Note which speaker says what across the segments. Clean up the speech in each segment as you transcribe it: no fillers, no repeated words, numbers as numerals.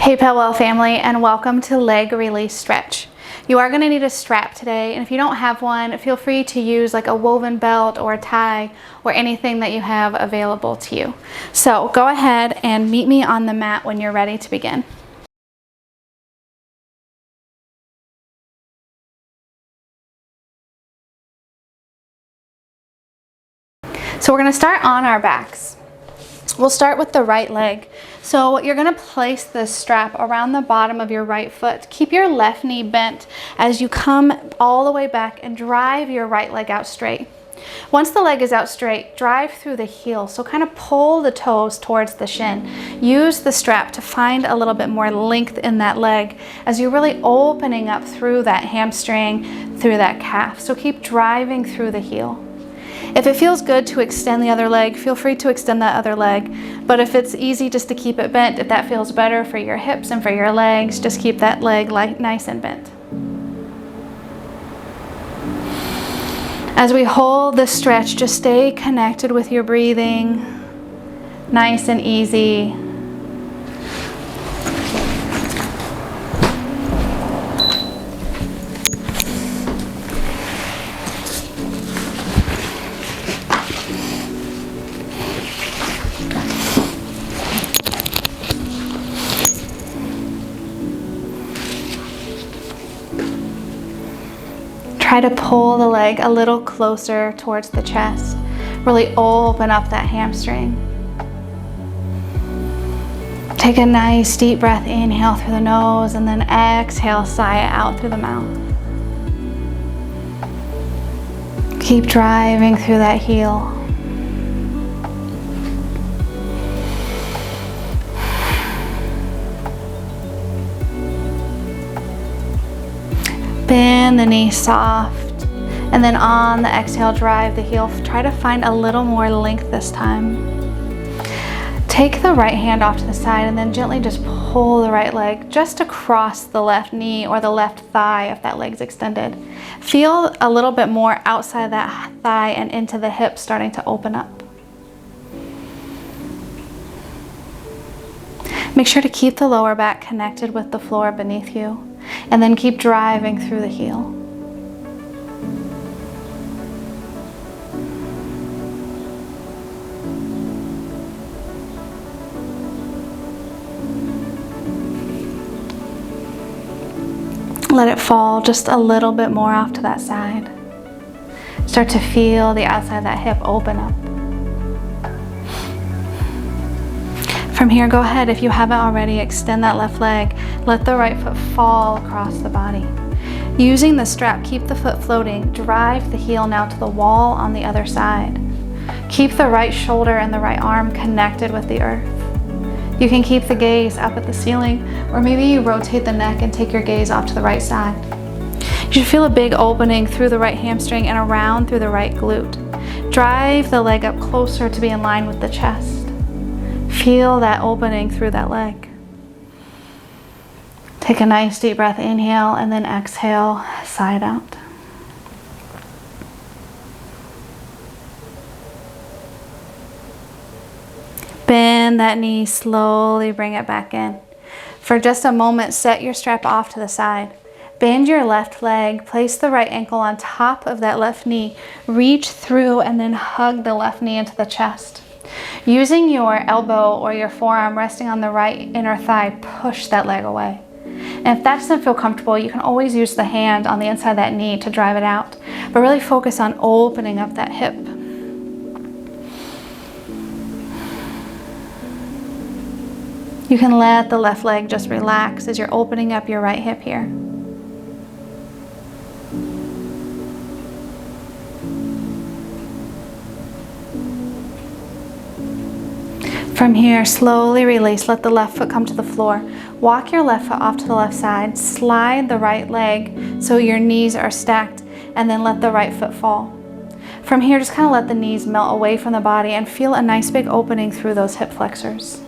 Speaker 1: Hey PELWELL family, and welcome to leg release stretch. You are going to need a strap today, and if you don't have one, feel free to use like a woven belt or a tie or anything that you have available to you. So go ahead and meet me on the mat when you're ready to begin. So we're going to start on our backs. We'll start with the right leg. So you're going to place the strap around the bottom of your right foot. Keep your left knee bent as you come all the way back and drive your right leg out straight. Once the leg is out straight, drive through the heel. So kind of pull the toes towards the shin. Use the strap to find a little bit more length in that leg as you're really opening up through that hamstring, through that calf. So keep driving through the heel. If it feels good to extend the other leg, feel free to extend that other leg. But if it's easy just to keep it bent, if that feels better for your hips and for your legs, just keep that leg nice and bent. As we hold this stretch, just stay connected with your breathing, nice and easy. Try to pull the leg a little closer towards the chest. Really open up that hamstring. Take a nice deep breath, inhale through the nose, and then exhale, sigh it out through the mouth. Keep driving through that heel. Bend the knee soft, and then on the exhale, drive the heel. Try to find a little more length this time. Take the right hand off to the side and then gently just pull the right leg just across the left knee or the left thigh if that leg's extended. Feel a little bit more outside that thigh and into the hips starting to open up. Make sure to keep the lower back connected with the floor beneath you. And then keep driving through the heel. Let it fall just a little bit more off to that side. Start to feel the outside of that hip open up. From here, go ahead, if you haven't already, extend that left leg. Let the right foot fall across the body. Using the strap, keep the foot floating. Drive the heel now to the wall on the other side. Keep the right shoulder and the right arm connected with the earth. You can keep the gaze up at the ceiling, or maybe you rotate the neck and take your gaze off to the right side. You should feel a big opening through the right hamstring and around through the right glute. Drive the leg up closer to be in line with the chest. Feel that opening through that leg. Take a nice deep breath, inhale, and then exhale, sigh it out. Bend that knee, slowly bring it back in. For just a moment, set your strap off to the side. Bend your left leg, place the right ankle on top of that left knee, reach through and then hug the left knee into the chest. Using your elbow or your forearm resting on the right inner thigh, push that leg away. And if that doesn't feel comfortable, you can always use the hand on the inside of that knee to drive it out. But really focus on opening up that hip. You can let the left leg just relax as you're opening up your right hip here. From here, slowly release. Let the left foot come to the floor. Walk your left foot off to the left side. Slide the right leg so your knees are stacked, and then let the right foot fall. From here, just kind of let the knees melt away from the body and feel a nice big opening through those hip flexors.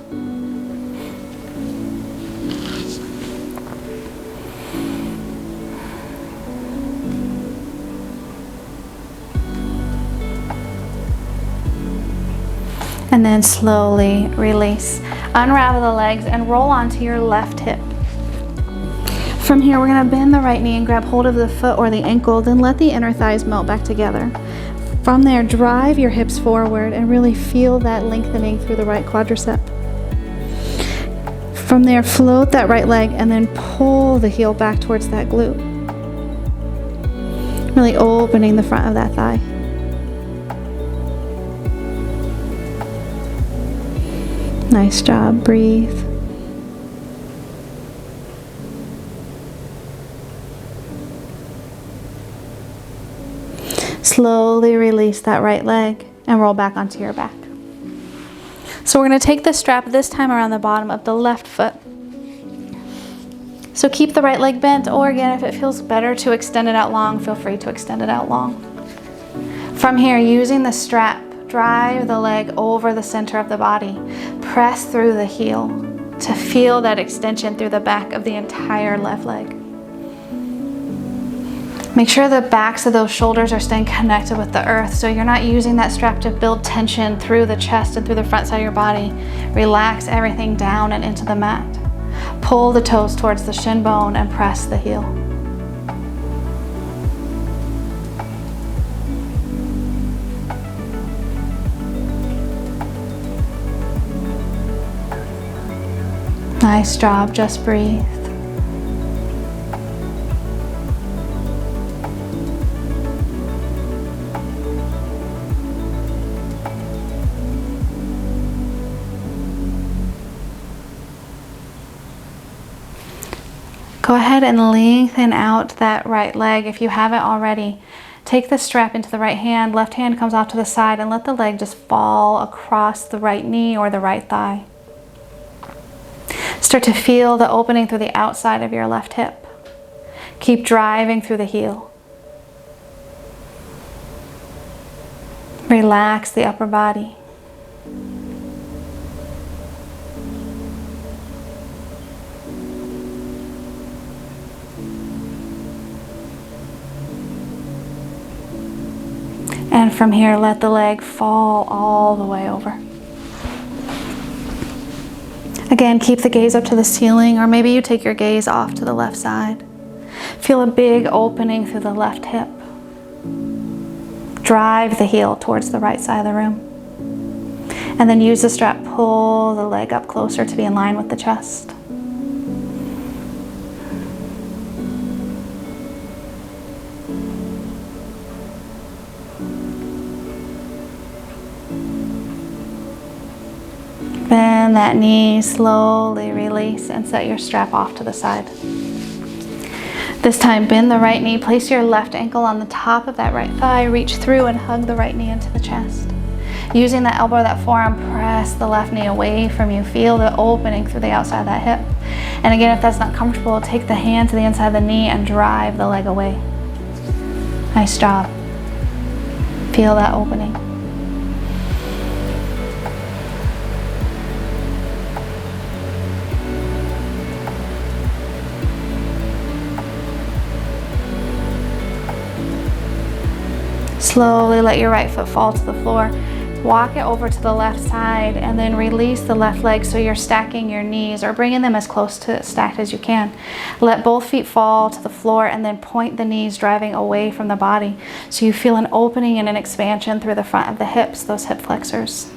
Speaker 1: And And then slowly release. Unravel the legs and roll onto your left hip. From here, we're gonna bend the right knee and grab hold of the foot or the ankle, then let the inner thighs melt back together. From there, drive your hips forward and really feel that lengthening through the right quadricep. From there, float that right leg and then pull the heel back towards that glute. Really opening the front of that thigh. Nice job, breathe. Slowly release that right leg and roll back onto your back. So we're going to take the strap this time around the bottom of the left foot. So keep the right leg bent, or again, if it feels better to extend it out long, feel free to extend it out long. From here, using the strap, drive the leg over the center of the body. Press through the heel to feel that extension through the back of the entire left leg. Make sure the backs of those shoulders are staying connected with the earth, so you're not using that strap to build tension through the chest and through the front side of your body. Relax everything down and into the mat. Pull the toes towards the shin bone and press the heel. Nice job, just breathe. Go ahead and lengthen out that right leg if you haven't already. Take the strap into the right hand, left hand comes off to the side, and let the leg just fall across the right knee or the right thigh. Start to feel the opening through the outside of your left hip. Keep driving through the heel. Relax the upper body. And from here, let the leg fall all the way over. Again, keep the gaze up to the ceiling, or maybe you take your gaze off to the left side. Feel a big opening through the left hip. Drive the heel towards the right side of the room. And then use the strap, pull the leg up closer to be in line with the chest. Bend that knee, slowly release and set your strap off to the side. This time, bend the right knee, place your left ankle on the top of that right thigh, reach through and hug the right knee into the chest. Using that elbow, that forearm, press the left knee away from you. Feel the opening through the outside of that hip. And again, if that's not comfortable, take the hand to the inside of the knee and drive the leg away. Nice job. Feel that opening. Slowly let your right foot fall to the floor. Walk it over to the left side and then release the left leg so you're stacking your knees or bringing them as close to stacked as you can. Let both feet fall to the floor and then point the knees driving away from the body so you feel an opening and an expansion through the front of the hips, those hip flexors.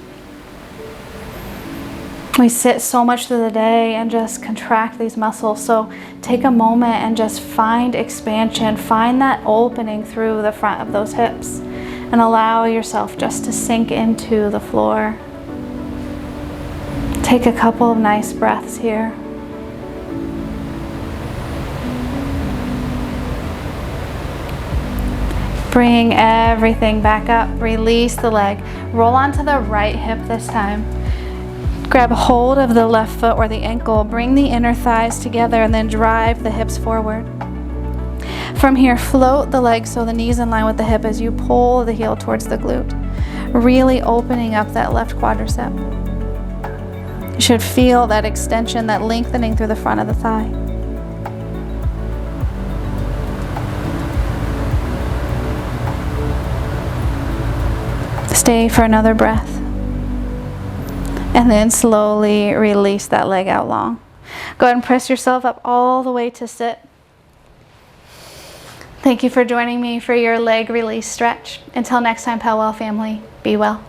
Speaker 1: We sit so much through the day and just contract these muscles, so take a moment and just find expansion, find that opening through the front of those hips and allow yourself just to sink into the floor. Take a couple of nice breaths here. Bring everything back up, release the leg, roll onto the right hip this time. Grab hold of the left foot or the ankle, bring the inner thighs together and then drive the hips forward. From here, float the legs so the knee's in line with the hip as you pull the heel towards the glute, really opening up that left quadricep. You should feel that extension, that lengthening through the front of the thigh. Stay for another breath. And then slowly release that leg out long. Go ahead and press yourself up all the way to sit. Thank you for joining me for your leg release stretch. Until next time, PELWELL family, be well.